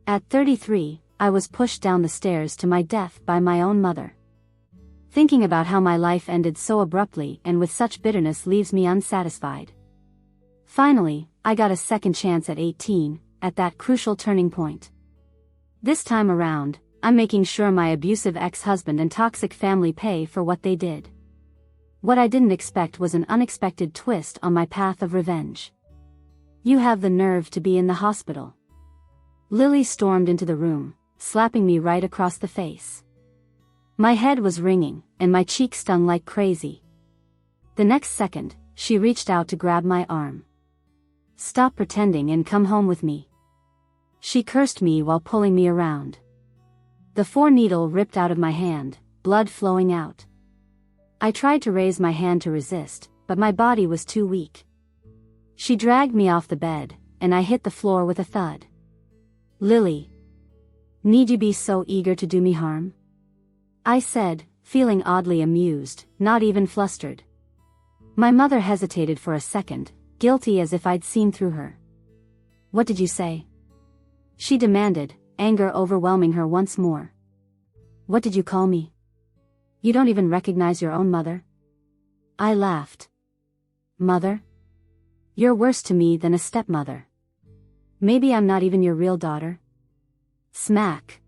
At 33, I was pushed down the stairs to my death by my own mother. Thinking about how my life ended so abruptly and with such bitterness leaves me unsatisfied. Finally, I got a second chance at 18, at that crucial turning point. This time around, I'm making sure my abusive ex-husband and toxic family pay for what they did. What I didn't expect was an unexpected twist on my path of revenge. "You have the nerve to be in the hospital." Lily stormed into the room, slapping me right across the face. My head was ringing, and my cheeks stung like crazy. The next second, she reached out to grab my arm. "Stop pretending and come home with me." She cursed me while pulling me around. The 4-needle ripped out of my hand, blood flowing out. I tried to raise my hand to resist, but my body was too weak. She dragged me off the bed, and I hit the floor with a thud. "Lily. Need you be so eager to do me harm?" I said, feeling oddly amused, not even flustered. My mother hesitated for a second, guilty as if I'd seen through her. "What did you say?" she demanded, anger overwhelming her once more. "What did you call me? You don't even recognize your own mother?" I laughed. "Mother? You're worse to me than a stepmother. Maybe I'm not even your real daughter?" Smack.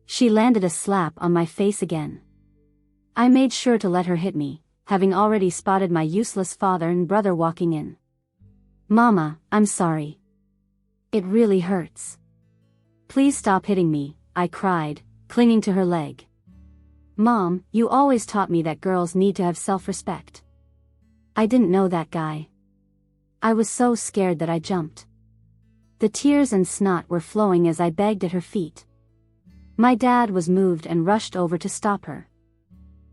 She landed a slap on my face again. I made sure to let her hit me, having already spotted my useless father and brother walking in. "Mama, I'm sorry. It really hurts." "Please stop hitting me," I cried, clinging to her leg. "Mom, you always taught me that girls need to have self-respect." I didn't know that guy. I was so scared that I jumped. The tears and snot were flowing as I begged at her feet. My dad was moved and rushed over to stop her.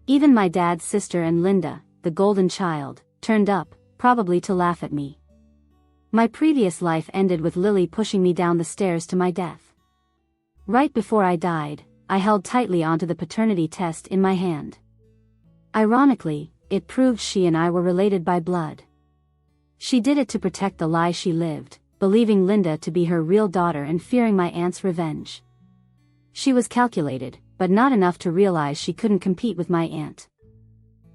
Even my dad's sister and Linda, the golden child, turned up, probably to laugh at me. My previous life ended with Lily pushing me down the stairs to my death. Right before I died, I held tightly onto the paternity test in my hand. Ironically, it proved she and I were related by blood. She did it to protect the lie she lived, believing Linda to be her real daughter and fearing my aunt's revenge. She was calculated, but not enough to realize she couldn't compete with my aunt.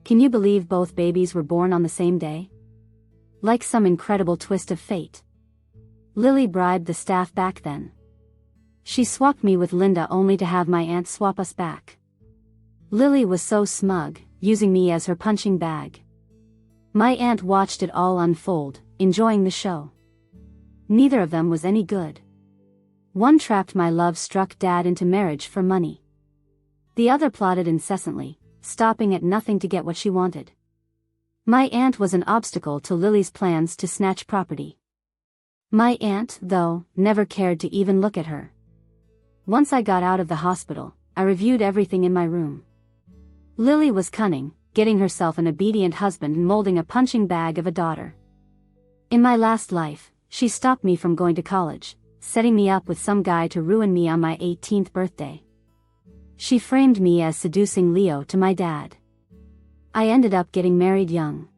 Can you believe both babies were born on the same day? Like some incredible twist of fate. Lily bribed the staff back then. She swapped me with Linda only to have my aunt swap us back. Lily was so smug, using me as her punching bag. My aunt watched it all unfold, enjoying the show. Neither of them was any good. One trapped my love-struck dad into marriage for money. The other plotted incessantly, stopping at nothing to get what she wanted. My aunt was an obstacle to Lily's plans to snatch property. My aunt, though, never cared to even look at her. Once I got out of the hospital, I reviewed everything in my room. Lily was cunning, getting herself an obedient husband and molding a punching bag of a daughter. In my last life, she stopped me from going to college, setting me up with some guy to ruin me on my 18th birthday. She framed me as seducing Leo to my dad. I ended up getting married young.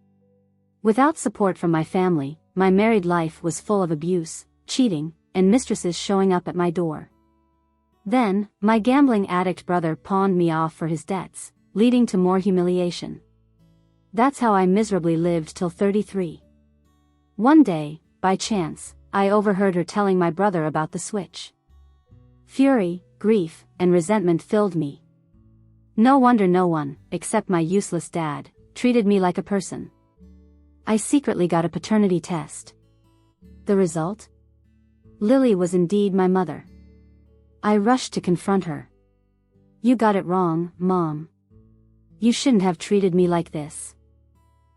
Without support from my family, my married life was full of abuse, cheating, and mistresses showing up at my door. Then, my gambling addict brother pawned me off for his debts, leading to more humiliation. That's how I miserably lived till 33. One day, by chance, I overheard her telling my brother about the switch. Fury, grief, and resentment filled me. No wonder no one, except my useless dad, treated me like a person. I secretly got a paternity test. The result? Lily was indeed my mother. I rushed to confront her. "You got it wrong, Mom. You shouldn't have treated me like this."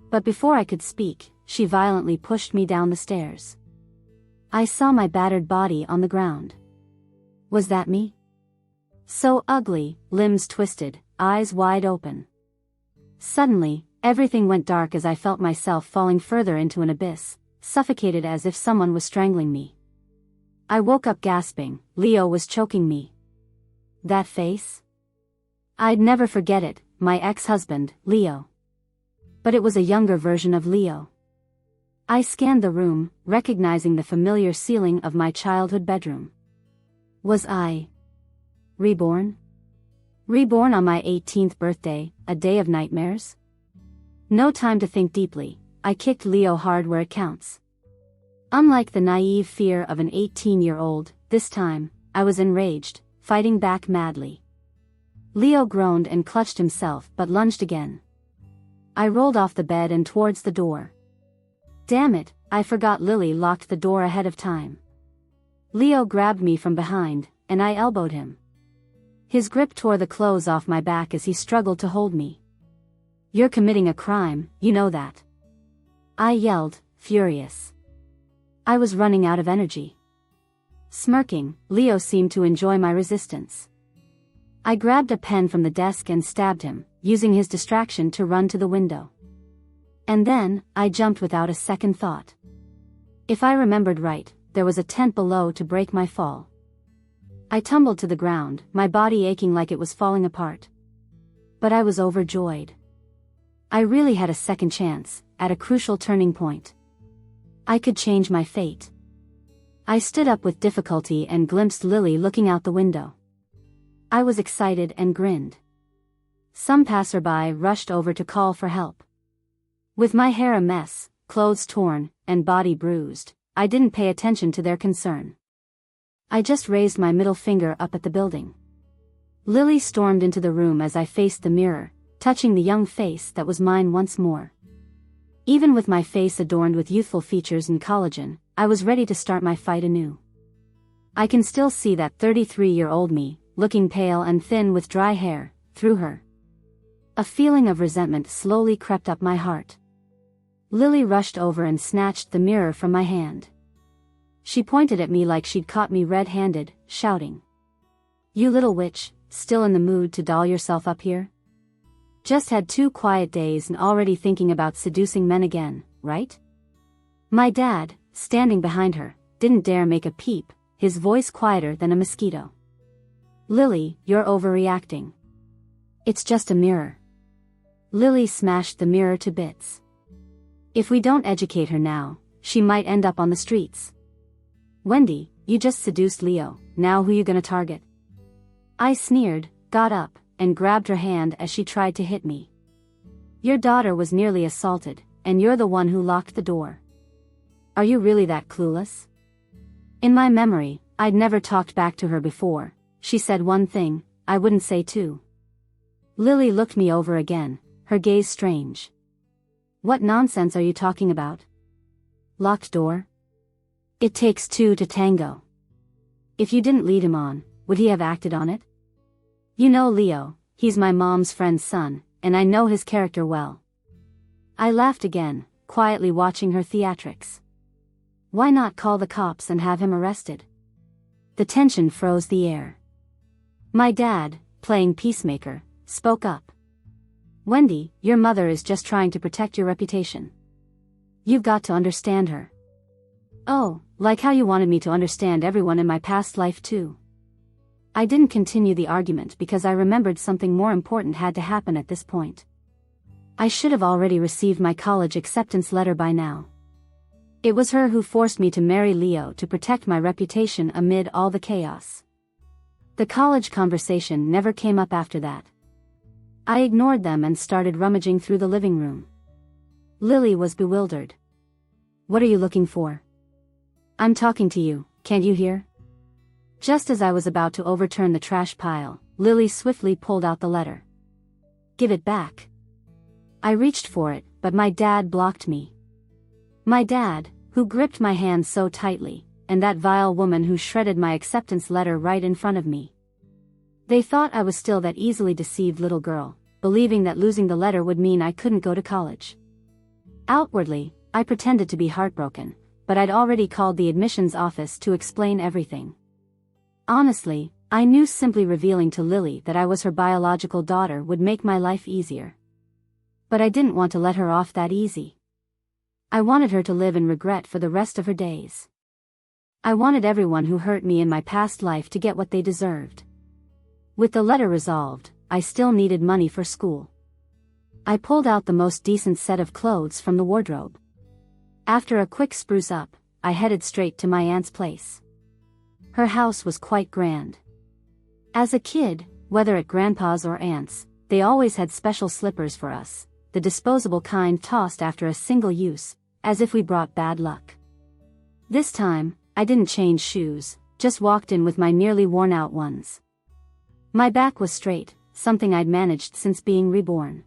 But before I could speak, she violently pushed me down the stairs. I saw my battered body on the ground. Was that me? So ugly, limbs twisted, eyes wide open. Suddenly, everything went dark as I felt myself falling further into an abyss, suffocated as if someone was strangling me. I woke up gasping. Leo was choking me. That face? I'd never forget it, my ex-husband, Leo. But it was a younger version of Leo. I scanned the room, recognizing the familiar ceiling of my childhood bedroom. Was I reborn? Reborn on my 18th birthday, a day of nightmares? No time to think deeply, I kicked Leo hard where it counts. Unlike the naive fear of an 18-year-old, this time, I was enraged, fighting back madly. Leo groaned and clutched himself but lunged again. I rolled off the bed and towards the door. Damn it, I forgot Lily locked the door ahead of time. Leo grabbed me from behind, and I elbowed him. His grip tore the clothes off my back as he struggled to hold me. You're committing a crime, you know that. I yelled, furious. I was running out of energy. Smirking, Leo seemed to enjoy my resistance. I grabbed a pen from the desk and stabbed him, using his distraction to run to the window. And then, I jumped without a second thought. If I remembered right, there was a tent below to break my fall. I tumbled to the ground, my body aching like it was falling apart. But I was overjoyed. I really had a second chance, at a crucial turning point. I could change my fate. I stood up with difficulty and glimpsed Lily looking out the window. I was excited and grinned. Some passerby rushed over to call for help. With my hair a mess, clothes torn, and body bruised, I didn't pay attention to their concern. I just raised my middle finger up at the building. Lily stormed into the room as I faced the mirror, touching the young face that was mine once more. Even with my face adorned with youthful features and collagen, I was ready to start my fight anew. I can still see that 33-year-old me, looking pale and thin with dry hair, through her. A feeling of resentment slowly crept up my heart. Lily rushed over and snatched the mirror from my hand. She pointed at me like she'd caught me red-handed, shouting. You little witch, still in the mood to doll yourself up here? Just had 2 quiet days and already thinking about seducing men again, right? My dad, standing behind her, didn't dare make a peep, his voice quieter than a mosquito. Lily, you're overreacting. It's just a mirror. Lily smashed the mirror to bits. If we don't educate her now, she might end up on the streets. Wendy, you just seduced Leo, now who you gonna target? I sneered, got up, and grabbed her hand as she tried to hit me. Your daughter was nearly assaulted, and you're the one who locked the door. Are you really that clueless? In my memory, I'd never talked back to her before. She said one thing, I wouldn't say two. Lily looked me over again, her gaze strange. What nonsense are you talking about? Locked door? It takes 2 to tango. If you didn't lead him on, would he have acted on it? You know Leo, he's my mom's friend's son, and I know his character well. I laughed again, quietly watching her theatrics. Why not call the cops and have him arrested? The tension froze the air. My dad, playing peacemaker, spoke up. Wendy, your mother is just trying to protect your reputation. You've got to understand her. Oh, like how you wanted me to understand everyone in my past life too. I didn't continue the argument because I remembered something more important had to happen at this point. I should have already received my college acceptance letter by now. It was her who forced me to marry Leo to protect my reputation amid all the chaos. The college conversation never came up after that. I ignored them and started rummaging through the living room. Lily was bewildered. What are you looking for? I'm talking to you, can't you hear? Just as I was about to overturn the trash pile, Lily swiftly pulled out the letter. Give it back. I reached for it, but my dad blocked me. My dad, who gripped my hand so tightly, and that vile woman who shredded my acceptance letter right in front of me. They thought I was still that easily deceived little girl, believing that losing the letter would mean I couldn't go to college. Outwardly, I pretended to be heartbroken, but I'd already called the admissions office to explain everything. Honestly, I knew simply revealing to Lily that I was her biological daughter would make my life easier. But I didn't want to let her off that easy. I wanted her to live in regret for the rest of her days. I wanted everyone who hurt me in my past life to get what they deserved. With the letter resolved, I still needed money for school. I pulled out the most decent set of clothes from the wardrobe. After a quick spruce up, I headed straight to my aunt's place. Her house was quite grand. As a kid, whether at grandpa's or aunt's, they always had special slippers for us, the disposable kind tossed after a single use, as if we brought bad luck. This time, I didn't change shoes, just walked in with my nearly worn-out ones. My back was straight, something I'd managed since being reborn.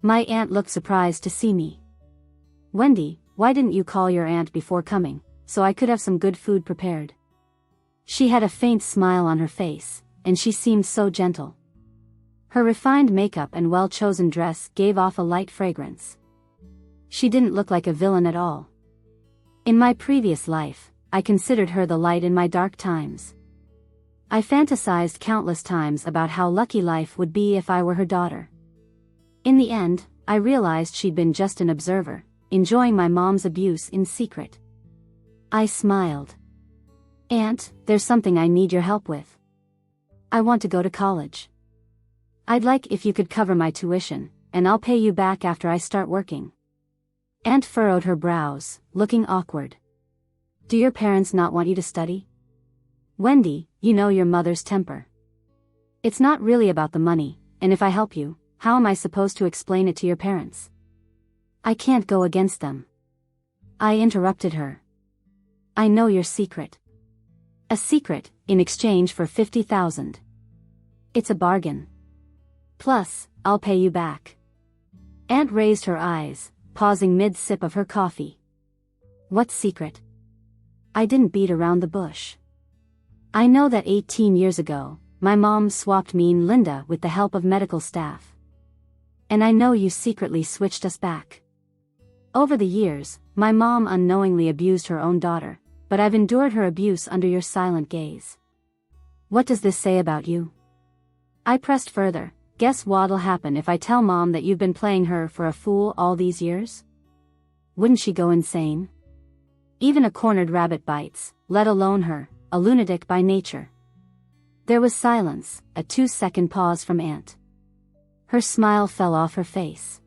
My aunt looked surprised to see me. "Wendy, why didn't you call your aunt before coming, so I could have some good food prepared?" She had a faint smile on her face, and she seemed so gentle. Her refined makeup and well-chosen dress gave off a light fragrance. She didn't look like a villain at all. In my previous life, I considered her the light in my dark times. I fantasized countless times about how lucky life would be if I were her daughter. In the end, I realized she'd been just an observer, enjoying my mom's abuse in secret. I smiled. "Aunt, there's something I need your help with. I want to go to college. I'd like if you could cover my tuition, and I'll pay you back after I start working." Aunt furrowed her brows, looking awkward. "Do your parents not want you to study?" "Wendy, you know your mother's temper. It's not really about the money, and if I help you, how am I supposed to explain it to your parents? I can't go against them." I interrupted her. "I know your secret." "A secret, in exchange for 50,000. It's a bargain. Plus, I'll pay you back." Aunt raised her eyes, pausing mid-sip of her coffee. "What secret?" I didn't beat around the bush. "I know that 18 years ago, my mom swapped me and Linda with the help of medical staff. And I know you secretly switched us back. Over the years, my mom unknowingly abused her own daughter, but I've endured her abuse under your silent gaze. What does this say about you?" I pressed further. "Guess what'll happen if I tell Mom that you've been playing her for a fool all these years? Wouldn't she go insane? Even a cornered rabbit bites, let alone her, a lunatic by nature." There was silence, a 2-second pause from Aunt. Her smile fell off her face.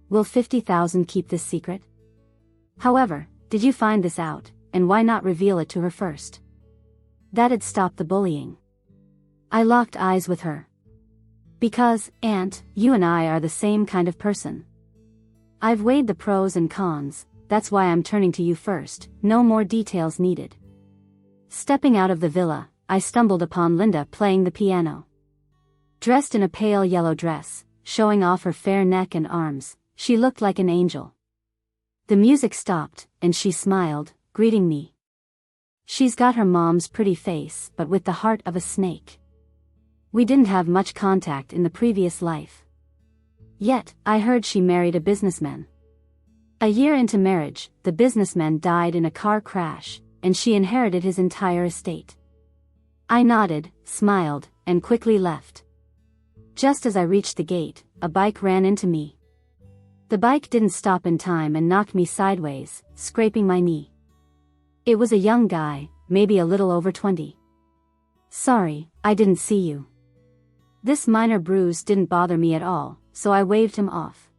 "Will 50,000 keep this secret? However, did you find this out, and why not reveal it to her first? That'd stop the bullying." I locked eyes with her. "Because, Aunt, you and I are the same kind of person. I've weighed the pros and cons, that's why I'm turning to you first, no more details needed." Stepping out of the villa, I stumbled upon Linda playing the piano. Dressed in a pale yellow dress, showing off her fair neck and arms, she looked like an angel. The music stopped, and she smiled, greeting me. She's got her mom's pretty face but with the heart of a snake. We didn't have much contact in the previous life. Yet, I heard she married a businessman. A year into marriage, the businessman died in a car crash, and she inherited his entire estate. I nodded, smiled, and quickly left. Just as I reached the gate, a bike ran into me. The bike didn't stop in time and knocked me sideways, scraping my knee. It was a young guy, maybe a little over 20. "Sorry, I didn't see you." This minor bruise didn't bother me at all, so I waved him off.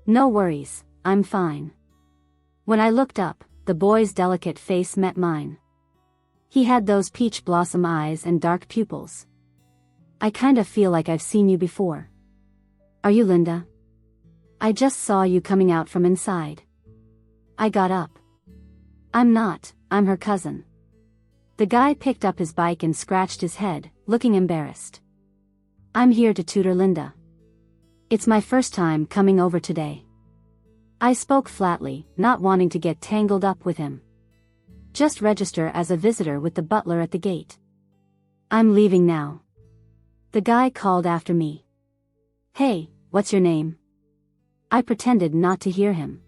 "No worries, I'm fine." When I looked up, the boy's delicate face met mine. He had those peach blossom eyes and dark pupils. "I kinda feel like I've seen you before. Are you Linda? I just saw you coming out from inside." I got up. "I'm not, I'm her cousin." The guy picked up his bike and scratched his head, looking embarrassed. "I'm here to tutor Linda. It's my first time coming over today." I spoke flatly, not wanting to get tangled up with him. "Just register as a visitor with the butler at the gate. I'm leaving now." The guy called after me. "Hey, what's your name?" I pretended not to hear him.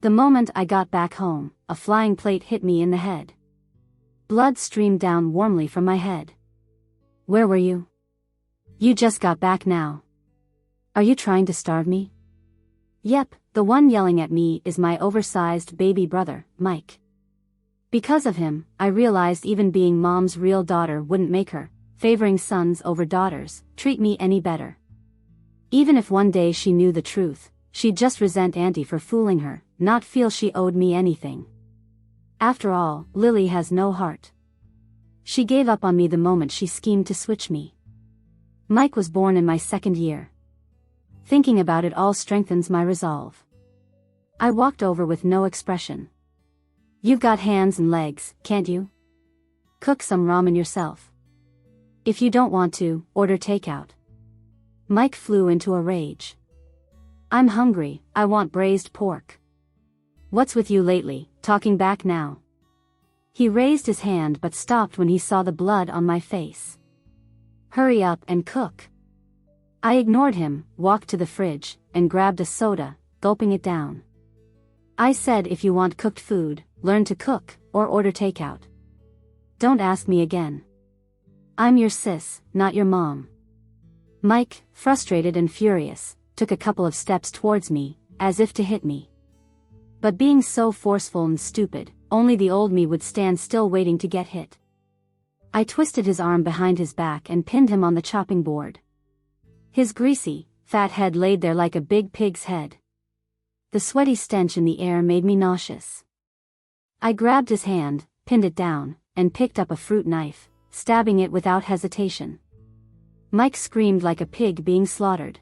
The moment I got back home, a flying plate hit me in the head. Blood streamed down warmly from my head. "Where were you? You just got back now. Are you trying to starve me?" "Yep, the one yelling at me is my oversized baby brother, Mike. Because of him, I realized even being Mom's real daughter wouldn't make her, favoring sons over daughters, treat me any better. Even if one day she knew the truth, she'd just resent Auntie for fooling her, not feel she owed me anything. After all, Lily has no heart. She gave up on me the moment she schemed to switch me. Mike was born in my second year. Thinking about it all strengthens my resolve. I walked over with no expression. You've got hands and legs, can't you? Cook some ramen yourself. If you don't want to, order takeout. Mike flew into a rage. I'm hungry, I want braised pork. What's with you lately, talking back now? He raised his hand but stopped when he saw the blood on my face. Hurry up and cook. I ignored him, walked to the fridge, and grabbed a soda, gulping it down. I said if you want cooked food, learn to cook, or order takeout. Don't ask me again. I'm your sis, not your mom. Mike, frustrated and furious, took a couple of steps towards me, as if to hit me. But being so forceful and stupid, only the old me would stand still waiting to get hit. I twisted his arm behind his back and pinned him on the chopping board. His greasy, fat head laid there like a big pig's head. The sweaty stench in the air made me nauseous. I grabbed his hand, pinned it down, and picked up a fruit knife, stabbing it without hesitation. Mike screamed like a pig being slaughtered.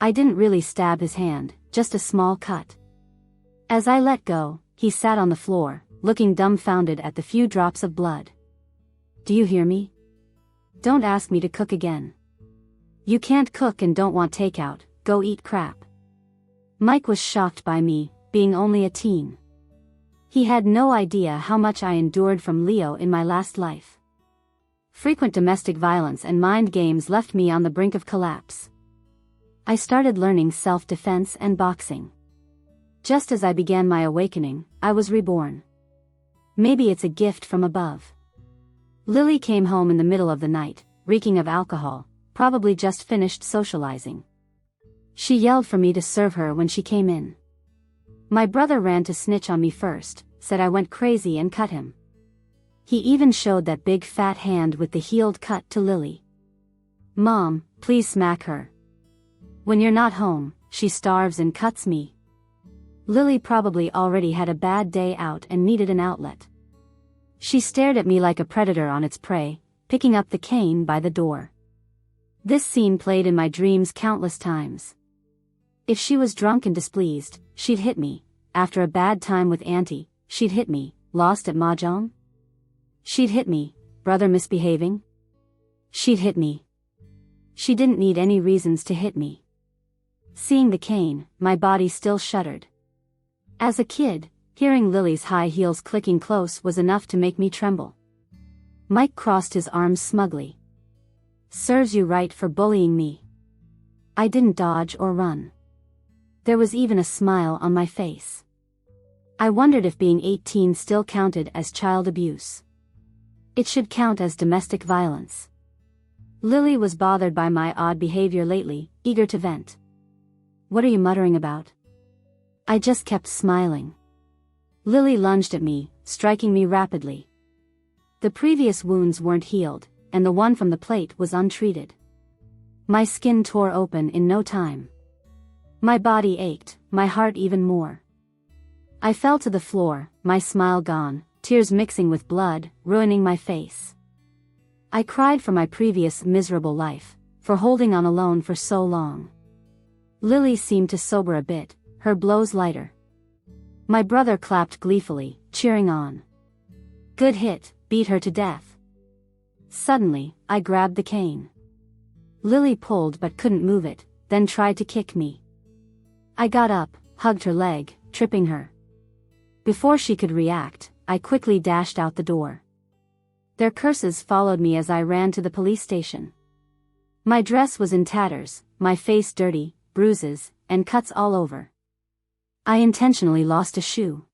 I didn't really stab his hand, just a small cut. As I let go, he sat on the floor, looking dumbfounded at the few drops of blood. Do you hear me? Don't ask me to cook again. You can't cook and don't want takeout, go eat crap. Mike was shocked by me, being only a teen. He had no idea how much I endured from Leo in my last life. Frequent domestic violence and mind games left me on the brink of collapse. I started learning self-defense and boxing. Just as I began my awakening, I was reborn. Maybe it's a gift from above. Lily came home in the middle of the night, reeking of alcohol, probably just finished socializing. She yelled for me to serve her when she came in. My brother ran to snitch on me first, said I went crazy and cut him. He even showed that big fat hand with the healed cut to Lily. Mom, please smack her. When you're not home, she starves and cuts me. Lily probably already had a bad day out and needed an outlet. She stared at me like a predator on its prey, picking up the cane by the door. This scene played in my dreams countless times. If she was drunk and displeased, she'd hit me. After a bad time with Auntie, she'd hit me. Lost at mahjong? She'd hit me. Brother misbehaving? She'd hit me. She didn't need any reasons to hit me. Seeing the cane, my body still shuddered. As a kid, hearing Lily's high heels clicking close was enough to make me tremble. Mike crossed his arms smugly. Serves you right for bullying me. I didn't dodge or run. There was even a smile on my face. I wondered if being 18 still counted as child abuse. It should count as domestic violence. Lily was bothered by my odd behavior lately, eager to vent. What are you muttering about? I just kept smiling. Lily lunged at me, striking me rapidly. The previous wounds weren't healed, and the one from the plate was untreated. My skin tore open in no time. My body ached, my heart even more. I fell to the floor, my smile gone, tears mixing with blood, ruining my face. I cried for my previous miserable life, for holding on alone for so long. Lily seemed to sober a bit, her blows lighter. My brother clapped gleefully, cheering on. Good hit, beat her to death. Suddenly, I grabbed the cane. Lily pulled but couldn't move it, then tried to kick me. I got up, hugged her leg, tripping her. Before she could react, I quickly dashed out the door. Their curses followed me as I ran to the police station. My dress was in tatters, my face dirty, bruises, and cuts all over. I intentionally lost a shoe.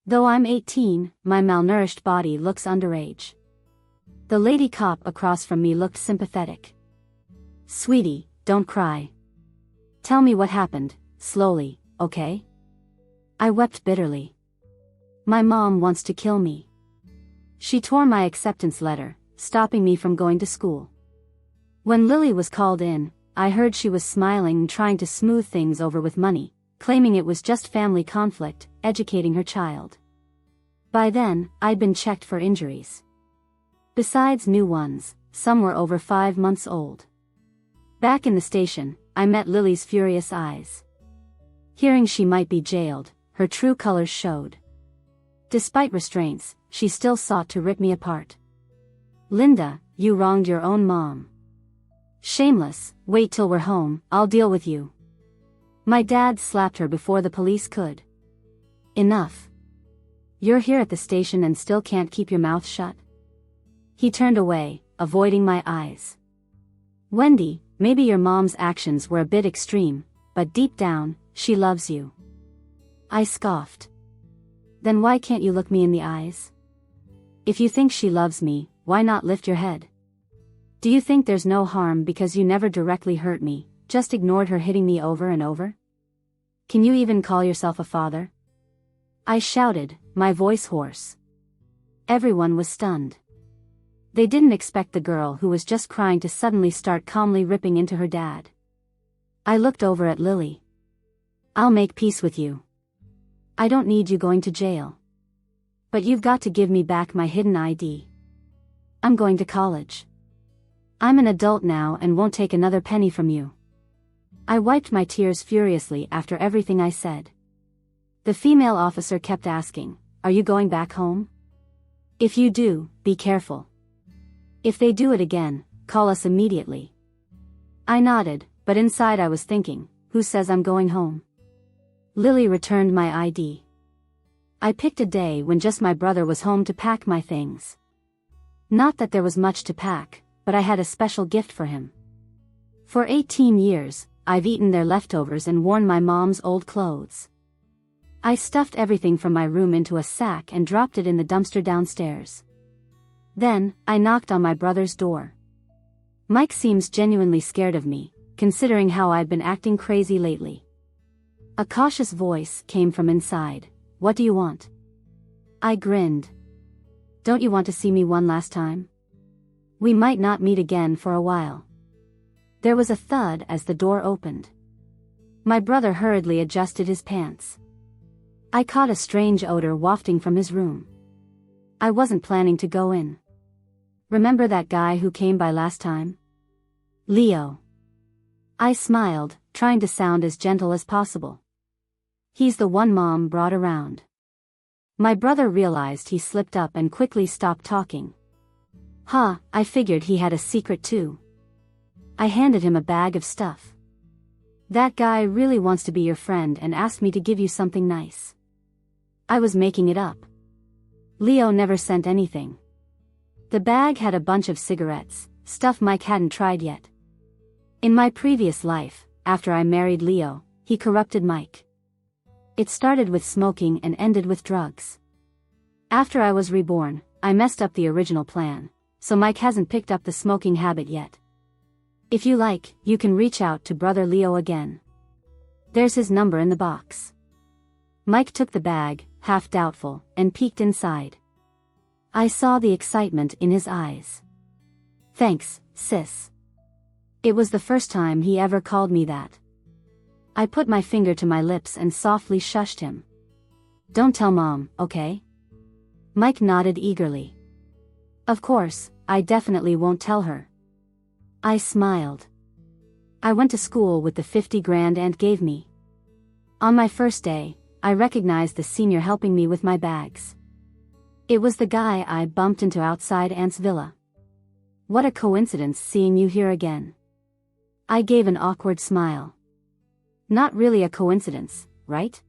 Though I'm 18, my malnourished body looks underage. The lady cop across from me looked sympathetic. Sweetie, don't cry. Tell me what happened, slowly, okay? I wept bitterly. My mom wants to kill me. She tore my acceptance letter, stopping me from going to school. When Lily was called in, I heard she was smiling and trying to smooth things over with money, claiming it was just family conflict, educating her child. By then, I'd been checked for injuries. Besides new ones, some were over 5 months old. Back in the station, I met Lily's furious eyes. Hearing she might be jailed, her true colors showed. Despite restraints, she still sought to rip me apart. "Linda, you wronged your own mom. Shameless, wait till we're home, I'll deal with you." My dad slapped her before the police could. "Enough. You're here at the station and still can't keep your mouth shut?" He turned away, avoiding my eyes. "Wendy, maybe your mom's actions were a bit extreme, but deep down, she loves you." I scoffed. "Then why can't you look me in the eyes? If you think she loves me, why not lift your head? Do you think there's no harm because you never directly hurt me, just ignored her hitting me over and over? Can you even call yourself a father?" I shouted, my voice hoarse. Everyone was stunned. They didn't expect the girl who was just crying to suddenly start calmly ripping into her dad. I looked over at Lily. "I'll make peace with you. I don't need you going to jail. But you've got to give me back my hidden ID. I'm going to college. I'm an adult now and won't take another penny from you." I wiped my tears furiously after everything I said. The female officer kept asking, "Are you going back home? If you do, be careful. If they do it again, call us immediately." I nodded, but inside I was thinking, who says I'm going home? Lily returned my ID. I picked a day when just my brother was home to pack my things. Not that there was much to pack, but I had a special gift for him. For 18 years, I've eaten their leftovers and worn my mom's old clothes. I stuffed everything from my room into a sack and dropped it in the dumpster downstairs. Then, I knocked on my brother's door. Mike seems genuinely scared of me, considering how I've been acting crazy lately. A cautious voice came from inside. "What do you want?" I grinned. "Don't you want to see me one last time? We might not meet again for a while." There was a thud as the door opened. My brother hurriedly adjusted his pants. I caught a strange odor wafting from his room. I wasn't planning to go in. "Remember that guy who came by last time? Leo." I smiled, trying to sound as gentle as possible. "He's the one Mom brought around." My brother realized he slipped up and quickly stopped talking. I figured he had a secret too. I handed him a bag of stuff. "That guy really wants to be your friend and asked me to give you something nice." I was making it up. Leo never sent anything. The bag had a bunch of cigarettes, stuff Mike hadn't tried yet. In my previous life, after I married Leo, he corrupted Mike. It started with smoking and ended with drugs. After I was reborn, I messed up the original plan, so Mike hasn't picked up the smoking habit yet. If you like, you can reach out to Brother Leo again. There's his number in the box. Mike took the bag, half doubtful, and peeked inside. I saw the excitement in his eyes. "Thanks, sis." It was the first time he ever called me that. I put my finger to my lips and softly shushed him. "Don't tell Mom, okay?" Mike nodded eagerly. "Of course, I definitely won't tell her." I smiled. I went to school with the 50 grand Aunt gave me. On my first day, I recognized the senior helping me with my bags. It was the guy I bumped into outside Aunt's villa. "What a coincidence seeing you here again." I gave an awkward smile. "Not really a coincidence, right?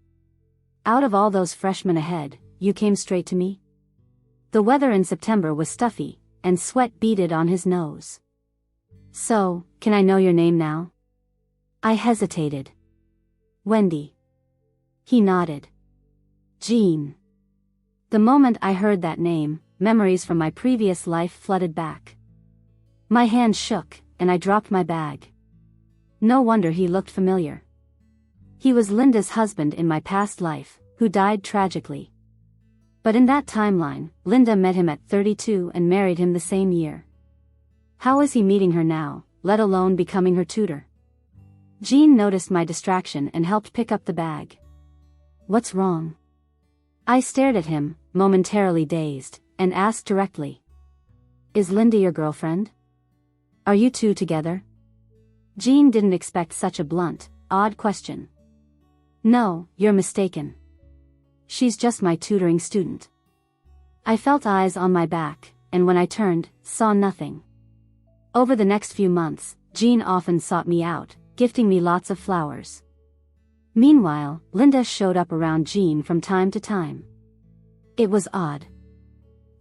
Out of all those freshmen ahead, you came straight to me?" The weather in September was stuffy, and sweat beaded on his nose. "So, can I know your name now?" I hesitated. "Wendy." He nodded. "Jean." The moment I heard that name, memories from my previous life flooded back. My hand shook, and I dropped my bag. No wonder he looked familiar. He was Linda's husband in my past life, who died tragically. But in that timeline, Linda met him at 32 and married him the same year. How is he meeting her now, let alone becoming her tutor? Jean noticed my distraction and helped pick up the bag. "What's wrong?" I stared at him, momentarily dazed, and asked directly. Is Linda your girlfriend? Are you two together? Jean didn't expect such a blunt, odd question. No, you're mistaken. She's just my tutoring student. I felt eyes on my back, and when I turned, saw nothing. Over the next few months, Jean often sought me out, gifting me lots of flowers. Meanwhile, Linda showed up around Jean from time to time. It was odd.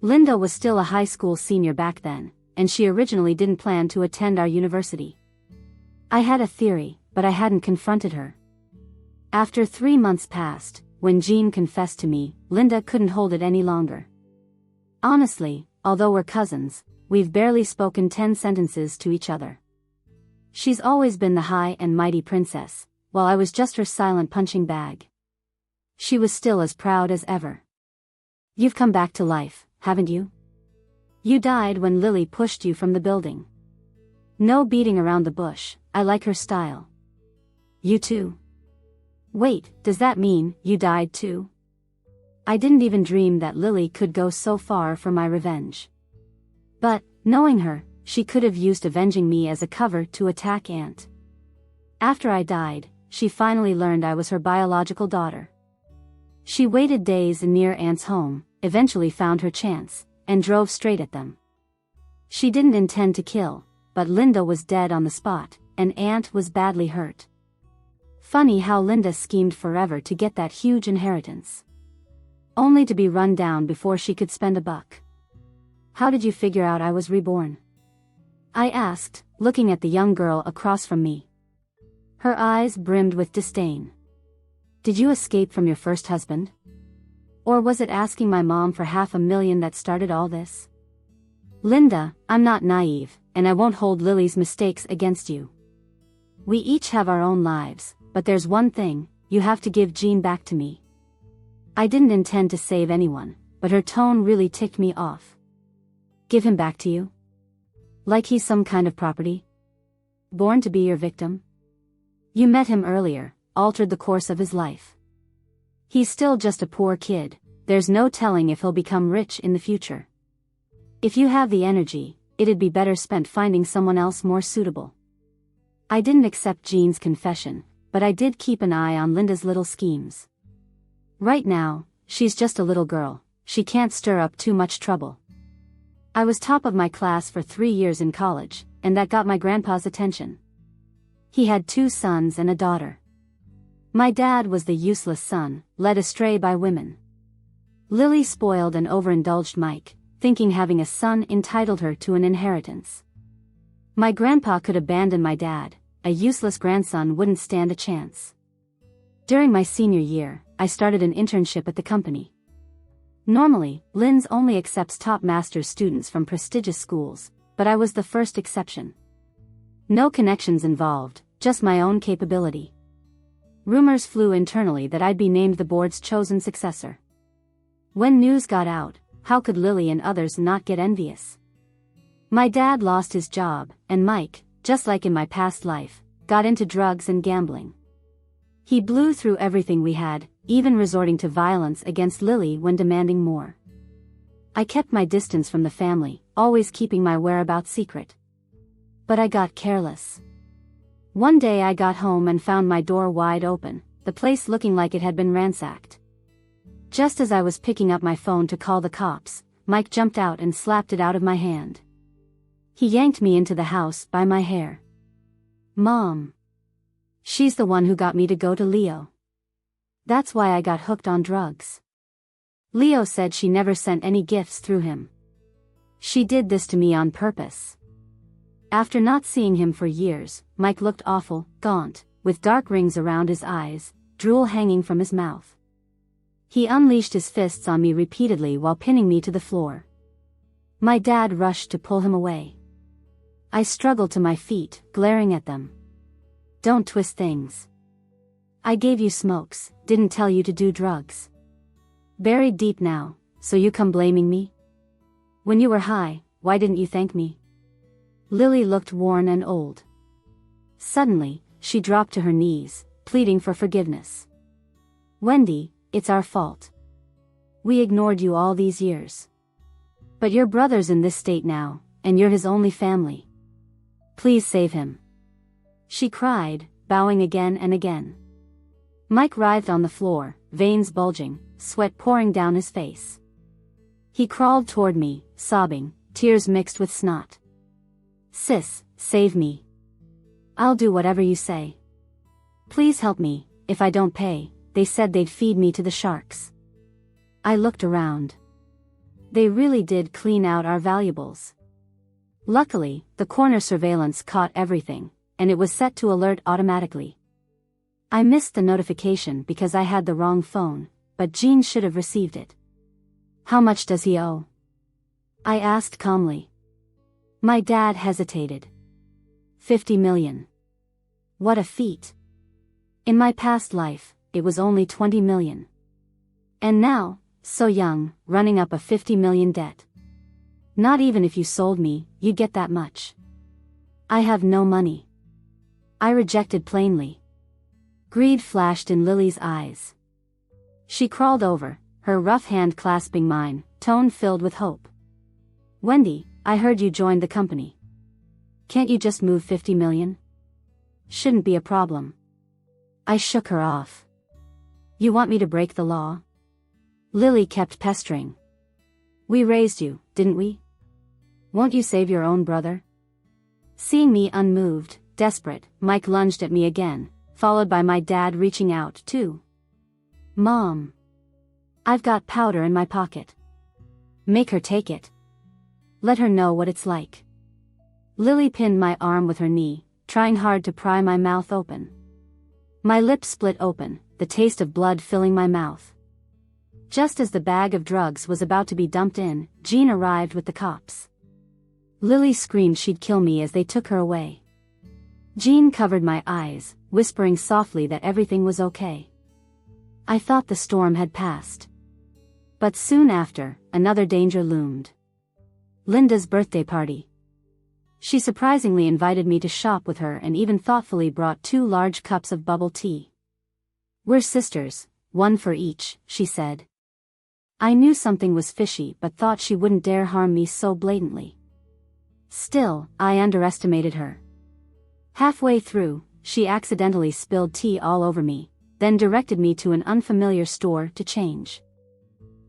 Linda was still a high school senior back then, and she originally didn't plan to attend our university. I had a theory, but I hadn't confronted her. After 3 months passed, when Jean confessed to me, Linda couldn't hold it any longer. Honestly, although we're cousins, we've barely spoken 10 sentences to each other. She's always been the high and mighty princess, while I was just her silent punching bag. She was still as proud as ever. You've come back to life, haven't you? You died when Lily pushed you from the building. No beating around the bush, I like her style. You too. Wait, does that mean you died too? I didn't even dream that Lily could go so far for my revenge. But, knowing her, she could have used avenging me as a cover to attack Aunt. After I died, she finally learned I was her biological daughter. She waited days near Aunt's home, eventually found her chance, and drove straight at them. She didn't intend to kill, but Linda was dead on the spot, and Aunt was badly hurt. Funny how Linda schemed forever to get that huge inheritance. Only to be run down before she could spend a buck. How did you figure out I was reborn? I asked, looking at the young girl across from me. Her eyes brimmed with disdain. Did you escape from your first husband? Or was it asking my mom for $500,000 that started all this? Linda, I'm not naive, and I won't hold Lily's mistakes against you. We each have our own lives, but there's one thing, you have to give Jean back to me. I didn't intend to save anyone, but her tone really ticked me off. Give him back to you? Like he's some kind of property? Born to be your victim? You met him earlier, altered the course of his life. He's still just a poor kid, there's no telling if he'll become rich in the future. If you have the energy, it'd be better spent finding someone else more suitable. I didn't accept Jean's confession, but I did keep an eye on Linda's little schemes. Right now, she's just a little girl, she can't stir up too much trouble. I was top of my class for 3 years in college, and that got my grandpa's attention. He had 2 sons and a daughter. My dad was the useless son, led astray by women. Lily spoiled and overindulged Mike, thinking having a son entitled her to an inheritance. My grandpa could abandon my dad, a useless grandson wouldn't stand a chance. During my senior year, I started an internship at the company. Normally, Linz only accepts top master's students from prestigious schools, but I was the first exception. No connections involved, just my own capability. Rumors flew internally that I'd be named the board's chosen successor. When news got out, how could Lily and others not get envious? My dad lost his job, and Mike, just like in my past life, got into drugs and gambling. He blew through everything we had, even resorting to violence against Lily when demanding more. I kept my distance from the family, always keeping my whereabouts secret. But I got careless. One day I got home and found my door wide open, the place looking like it had been ransacked. Just as I was picking up my phone to call the cops, Mike jumped out and slapped it out of my hand. He yanked me into the house by my hair. Mom. She's the one who got me to go to Leo. That's why I got hooked on drugs. Leo said she never sent any gifts through him. She did this to me on purpose. After not seeing him for years, Mike looked awful, gaunt, with dark rings around his eyes, drool hanging from his mouth. He unleashed his fists on me repeatedly while pinning me to the floor. My dad rushed to pull him away. I struggled to my feet, glaring at them. Don't twist things. I gave you smokes, didn't tell you to do drugs. Buried deep now, so you come blaming me? When you were high, why didn't you thank me? Lily looked worn and old. Suddenly, she dropped to her knees, pleading for forgiveness. Wendy, it's our fault. We ignored you all these years. But your brother's in this state now, and you're his only family. Please save him. She cried, bowing again and again. Mike writhed on the floor, veins bulging, sweat pouring down his face. He crawled toward me, sobbing, tears mixed with snot. Sis, save me. I'll do whatever you say. Please help me. If I don't pay, they said they'd feed me to the sharks. I looked around. They really did clean out our valuables. Luckily, the corner surveillance caught everything, and it was set to alert automatically. I missed the notification because I had the wrong phone, but Gene should have received it. How much does he owe? I asked calmly. My dad hesitated. 50 million. What a feat. In my past life, it was only 20 million. And now, so young, running up a 50 million debt. Not even if you sold me, you'd get that much. I have no money. I rejected plainly. Greed flashed in Lily's eyes. She crawled over, her rough hand clasping mine, tone filled with hope. Wendy, I heard you joined the company. Can't you just move 50 million? Shouldn't be a problem. I shook her off. You want me to break the law? Lily kept pestering. We raised you, didn't we? Won't you save your own brother? Seeing me unmoved, desperate, Mike lunged at me again, followed by my dad reaching out, too. Mom. I've got powder in my pocket. Make her take it. Let her know what it's like. Lily pinned my arm with her knee, trying hard to pry my mouth open. My lips split open, the taste of blood filling my mouth. Just as the bag of drugs was about to be dumped in, Jean arrived with the cops. Lily screamed she'd kill me as they took her away. Jean covered my eyes, whispering softly that everything was okay. I thought the storm had passed. But soon after, another danger loomed. Linda's birthday party. She surprisingly invited me to shop with her and even thoughtfully brought 2 large cups of bubble tea. We're sisters, one for each, she said. I knew something was fishy but thought she wouldn't dare harm me so blatantly. Still, I underestimated her. Halfway through, she accidentally spilled tea all over me, then directed me to an unfamiliar store to change.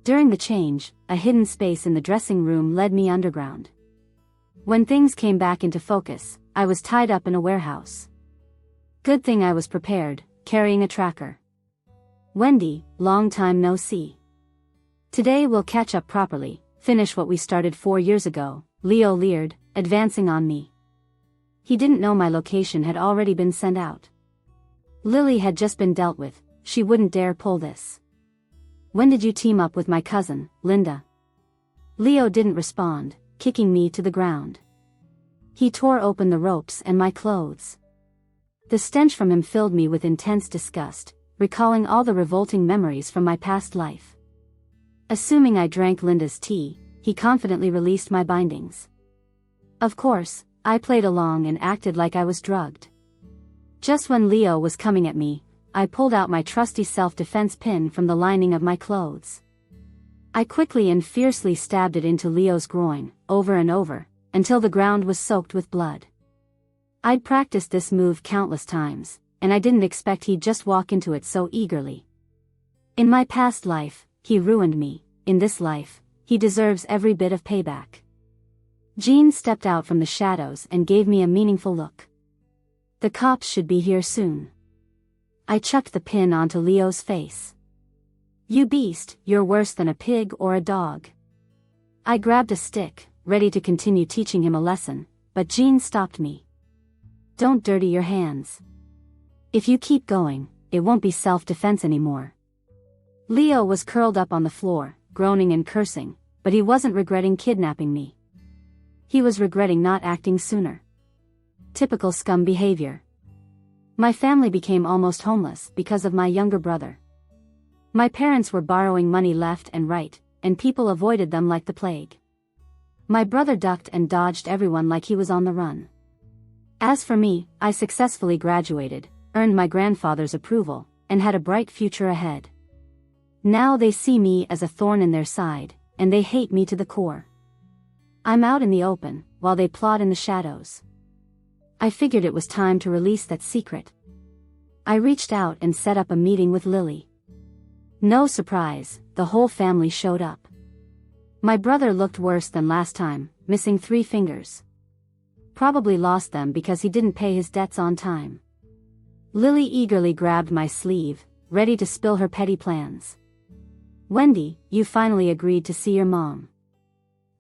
During the change, a hidden space in the dressing room led me underground. When things came back into focus, I was tied up in a warehouse. Good thing I was prepared, carrying a tracker. Wendy, long time no see. Today we'll catch up properly, finish what we started 4 years ago, Leo leered, advancing on me. He didn't know my location had already been sent out. Lily had just been dealt with, she wouldn't dare pull this. When did you team up with my cousin, Linda? Leo didn't respond, kicking me to the ground. He tore open the ropes and my clothes. The stench from him filled me with intense disgust, recalling all the revolting memories from my past life. Assuming I drank Linda's tea, he confidently released my bindings. Of course, I played along and acted like I was drugged. Just when Leo was coming at me, I pulled out my trusty self-defense pin from the lining of my clothes. I quickly and fiercely stabbed it into Leo's groin, over and over, until the ground was soaked with blood. I'd practiced this move countless times, and I didn't expect he'd just walk into it so eagerly. In my past life, he ruined me. In this life, he deserves every bit of payback. Jean stepped out from the shadows and gave me a meaningful look. The cops should be here soon. I chucked the pin onto Leo's face. You beast, you're worse than a pig or a dog. I grabbed a stick, ready to continue teaching him a lesson, but Jean stopped me. Don't dirty your hands. If you keep going, it won't be self-defense anymore. Leo was curled up on the floor, groaning and cursing, but he wasn't regretting kidnapping me. He was regretting not acting sooner. Typical scum behavior. My family became almost homeless because of my younger brother. My parents were borrowing money left and right, and people avoided them like the plague. My brother ducked and dodged everyone like he was on the run. As for me, I successfully graduated, earned my grandfather's approval, and had a bright future ahead. Now they see me as a thorn in their side, and they hate me to the core. I'm out in the open, while they plot in the shadows. I figured it was time to release that secret. I reached out and set up a meeting with Lily. No surprise, the whole family showed up. My brother looked worse than last time, missing 3 fingers. Probably lost them because he didn't pay his debts on time. Lily eagerly grabbed my sleeve, ready to spill her petty plans. Wendy, you finally agreed to see your mom.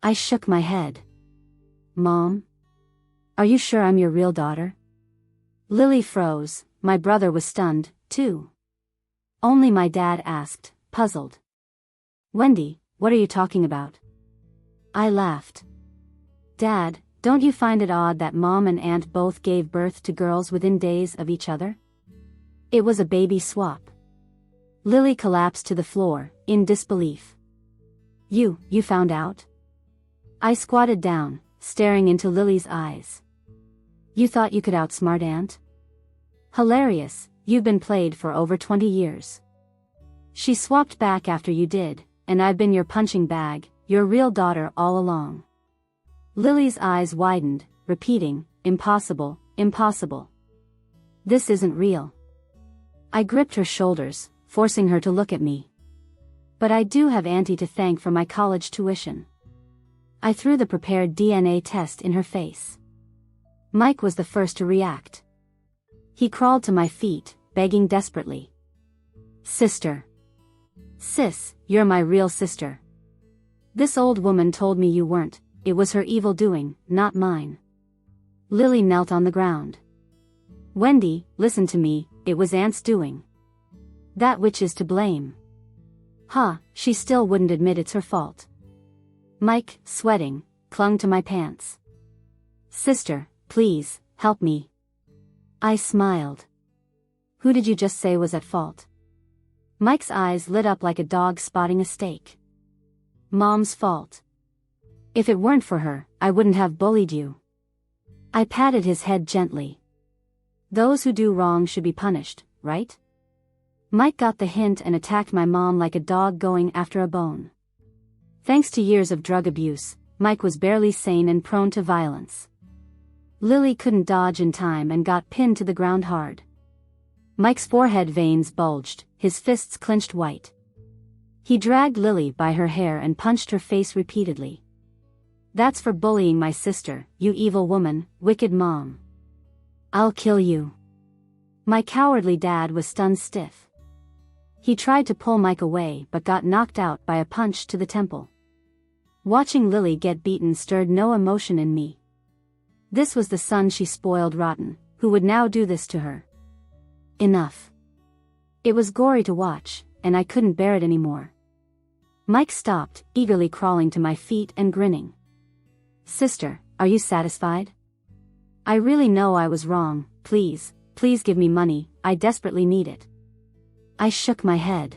I shook my head. Mom? Are you sure I'm your real daughter? Lily froze. My brother was stunned, too. Only my dad asked, puzzled. Wendy, what are you talking about? I laughed. Dad, don't you find it odd that Mom and Aunt both gave birth to girls within days of each other? It was a baby swap. Lily collapsed to the floor, in disbelief. You found out? I squatted down, staring into Lily's eyes. You thought you could outsmart Aunt? Hilarious, you've been played for over 20 years. She swapped back after you did, and I've been your punching bag, your real daughter all along. Lily's eyes widened, repeating, impossible, impossible. This isn't real. I gripped her shoulders, forcing her to look at me. But I do have Auntie to thank for my college tuition. I threw the prepared DNA test in her face. Mike was the first to react. He crawled to my feet, begging desperately. Sister. Sis, you're my real sister. This old woman told me you weren't, it was her evil doing, not mine. Lily knelt on the ground. Wendy, listen to me, it was Aunt's doing. That witch is to blame. She still wouldn't admit it's her fault. Mike, sweating, clung to my pants. Sister, please, help me. I smiled. Who did you just say was at fault? Mike's eyes lit up like a dog spotting a steak. Mom's fault. If it weren't for her, I wouldn't have bullied you. I patted his head gently. Those who do wrong should be punished, right? Mike got the hint and attacked my mom like a dog going after a bone. Thanks to years of drug abuse, Mike was barely sane and prone to violence. Lily couldn't dodge in time and got pinned to the ground hard. Mike's forehead veins bulged, his fists clenched white. He dragged Lily by her hair and punched her face repeatedly. That's for bullying my sister, you evil woman, wicked mom. I'll kill you. My cowardly dad was stunned stiff. He tried to pull Mike away but got knocked out by a punch to the temple. Watching Lily get beaten stirred no emotion in me. This was the son she spoiled rotten, who would now do this to her. Enough. It was gory to watch, and I couldn't bear it anymore. Mike stopped, eagerly crawling to my feet and grinning. Sister, are you satisfied? I really know I was wrong, please give me money, I desperately need it. I shook my head.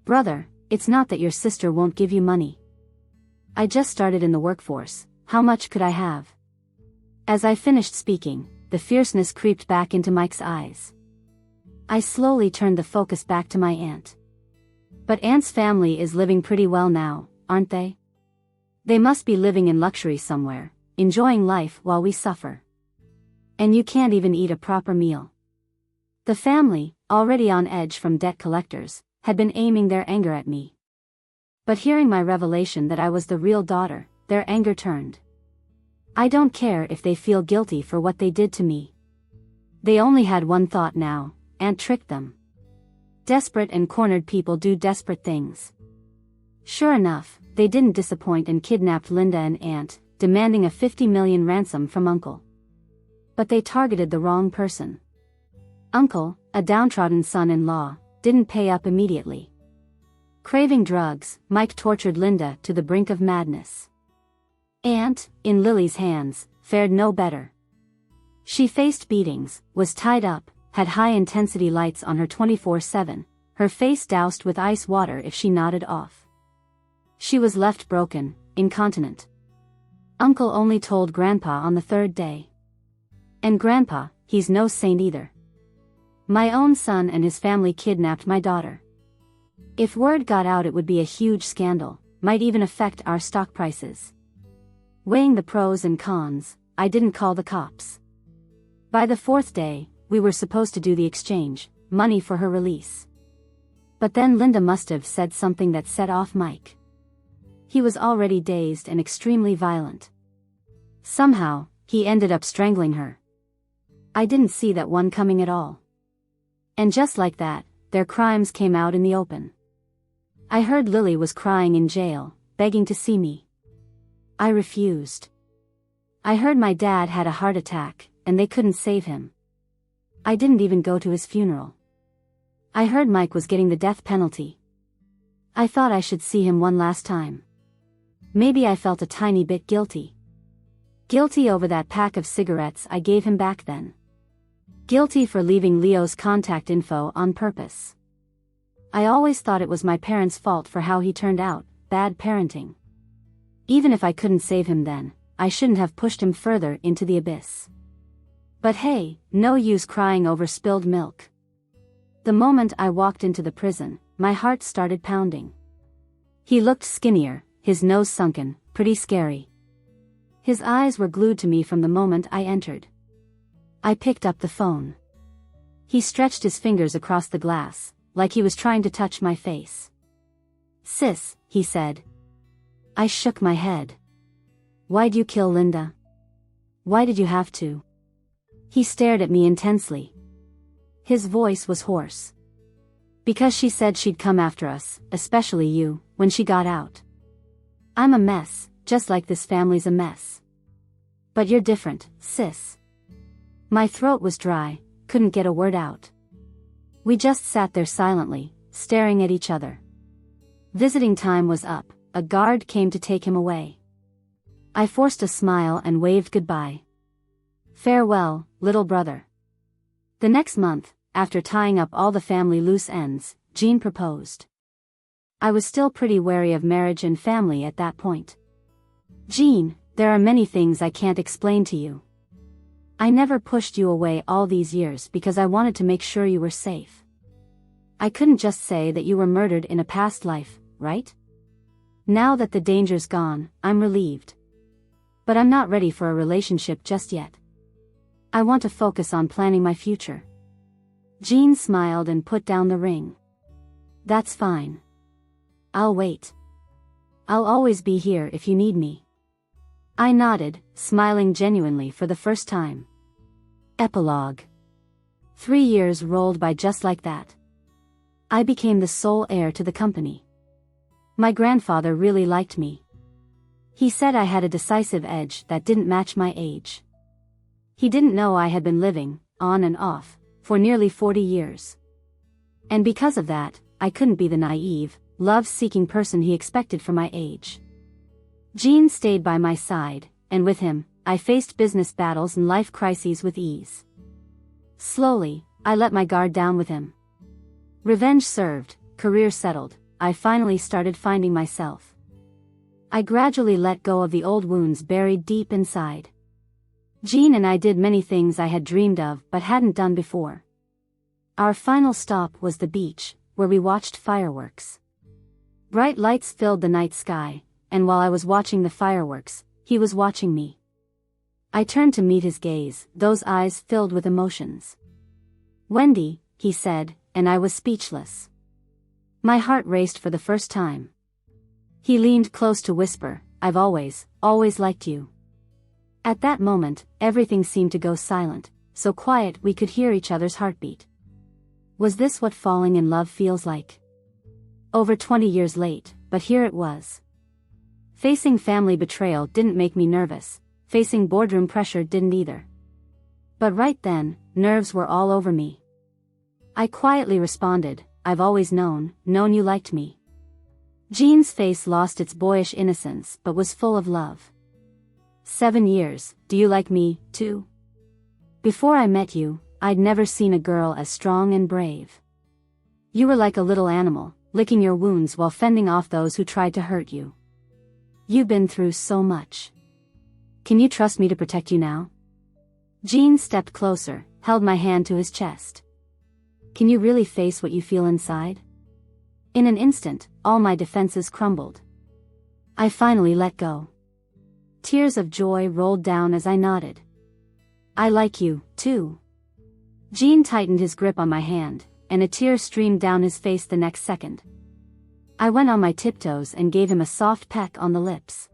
Brother, it's not that your sister won't give you money. I just started in the workforce, how much could I have? As I finished speaking, the fierceness creeped back into Mike's eyes. I slowly turned the focus back to my aunt. But Aunt's family is living pretty well now, aren't they? They must be living in luxury somewhere, enjoying life while we suffer. And you can't even eat a proper meal. The family, already on edge from debt collectors, had been aiming their anger at me. But hearing my revelation that I was the real daughter, their anger turned. I don't care if they feel guilty for what they did to me. They only had one thought now, Aunt tricked them. Desperate and cornered people do desperate things. Sure enough, they didn't disappoint and kidnapped Linda and Aunt, demanding a $50 million ransom from Uncle. But they targeted the wrong person. Uncle, a downtrodden son-in-law, didn't pay up immediately. Craving drugs, Mike tortured Linda to the brink of madness. Aunt, in Lily's hands, fared no better. She faced beatings, was tied up, had high-intensity lights on her 24/7, her face doused with ice water if she nodded off. She was left broken, incontinent. Uncle only told Grandpa on the 3rd day. And Grandpa, he's no saint either. My own son and his family kidnapped my daughter. If word got out it would be a huge scandal, might even affect our stock prices. Weighing the pros and cons, I didn't call the cops. By the fourth day, we were supposed to do the exchange, money for her release. But then Linda must have said something that set off Mike. He was already dazed and extremely violent. Somehow, he ended up strangling her. I didn't see that one coming at all. And just like that, their crimes came out in the open. I heard Lily was crying in jail, begging to see me. I refused. I heard my dad had a heart attack, and they couldn't save him. I didn't even go to his funeral. I heard Mike was getting the death penalty. I thought I should see him one last time. Maybe I felt a tiny bit guilty. Guilty over that pack of cigarettes I gave him back then. Guilty for leaving Leo's contact info on purpose. I always thought it was my parents' fault for how he turned out, bad parenting. Even if I couldn't save him then, I shouldn't have pushed him further into the abyss. But hey, no use crying over spilled milk. The moment I walked into the prison, my heart started pounding. He looked skinnier, his nose sunken, pretty scary. His eyes were glued to me from the moment I entered. I picked up the phone. He stretched his fingers across the glass, like he was trying to touch my face. "Sis," he said. I shook my head. "Why'd you kill Linda? Why did you have to?" He stared at me intensely. His voice was hoarse. "Because she said she'd come after us, especially you, when she got out. I'm a mess, just like this family's a mess. But you're different, sis." My throat was dry, couldn't get a word out. We just sat there silently, staring at each other. Visiting time was up, a guard came to take him away. I forced a smile and waved goodbye. "Farewell, little brother." The next month, after tying up all the family loose ends, Jean proposed. I was still pretty wary of marriage and family at that point. "Jean, there are many things I can't explain to you. I never pushed you away all these years because I wanted to make sure you were safe. I couldn't just say that you were murdered in a past life, right? Now that the danger's gone, I'm relieved. But I'm not ready for a relationship just yet. I want to focus on planning my future." Jean smiled and put down the ring. "That's fine. I'll wait. I'll always be here if you need me." I nodded, smiling genuinely for the first time. Epilogue. 3 years rolled by just like that. I became the sole heir to the company. My grandfather really liked me. He said I had a decisive edge that didn't match my age. He didn't know I had been living, on and off, for nearly 40 years. And because of that, I couldn't be the naive, love-seeking person he expected for my age. Jean stayed by my side, and with him, I faced business battles and life crises with ease. Slowly, I let my guard down with him. Revenge served, career settled, I finally started finding myself. I gradually let go of the old wounds buried deep inside. Jean and I did many things I had dreamed of but hadn't done before. Our final stop was the beach, where we watched fireworks. Bright lights filled the night sky, and while I was watching the fireworks, he was watching me. I turned to meet his gaze, those eyes filled with emotions. "Wendy," he said, and I was speechless. My heart raced for the first time. He leaned close to whisper, "I've always liked you." At that moment, everything seemed to go silent, so quiet we could hear each other's heartbeat. Was this what falling in love feels like? Over 20 years late, but here it was. Facing family betrayal didn't make me nervous, facing boardroom pressure didn't either. But right then, nerves were all over me. I quietly responded, "I've always known you liked me." Jean's face lost its boyish innocence but was full of love. 7 years, do you like me, too? Before I met you, I'd never seen a girl as strong and brave. You were like a little animal, licking your wounds while fending off those who tried to hurt you. You've been through so much. Can you trust me to protect you now? Jean stepped closer, held my hand to his chest. Can you really face what you feel inside? In an instant, all my defenses crumbled. I finally let go. Tears of joy rolled down as I nodded. I like you, too. Gene tightened his grip on my hand, and a tear streamed down his face the next second. I went on my tiptoes and gave him a soft peck on the lips.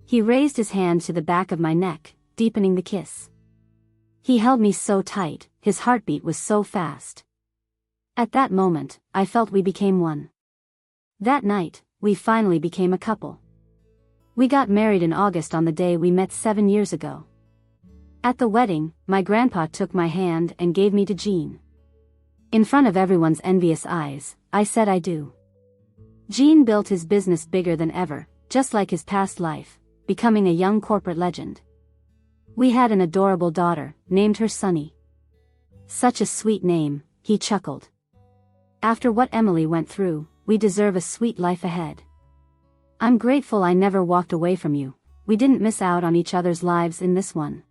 He raised his hand to the back of my neck, deepening the kiss. He held me so tight, his heartbeat was so fast. At that moment, I felt we became one. That night, we finally became a couple. We got married in August on the day we met 7 years ago. At the wedding, my grandpa took my hand and gave me to Gene. In front of everyone's envious eyes, I said I do. Gene built his business bigger than ever, just like his past life, becoming a young corporate legend. We had an adorable daughter, named her Sunny. Such a sweet name, he chuckled. After what Emily went through, we deserve a sweet life ahead. I'm grateful I never walked away from you. We didn't miss out on each other's lives in this one.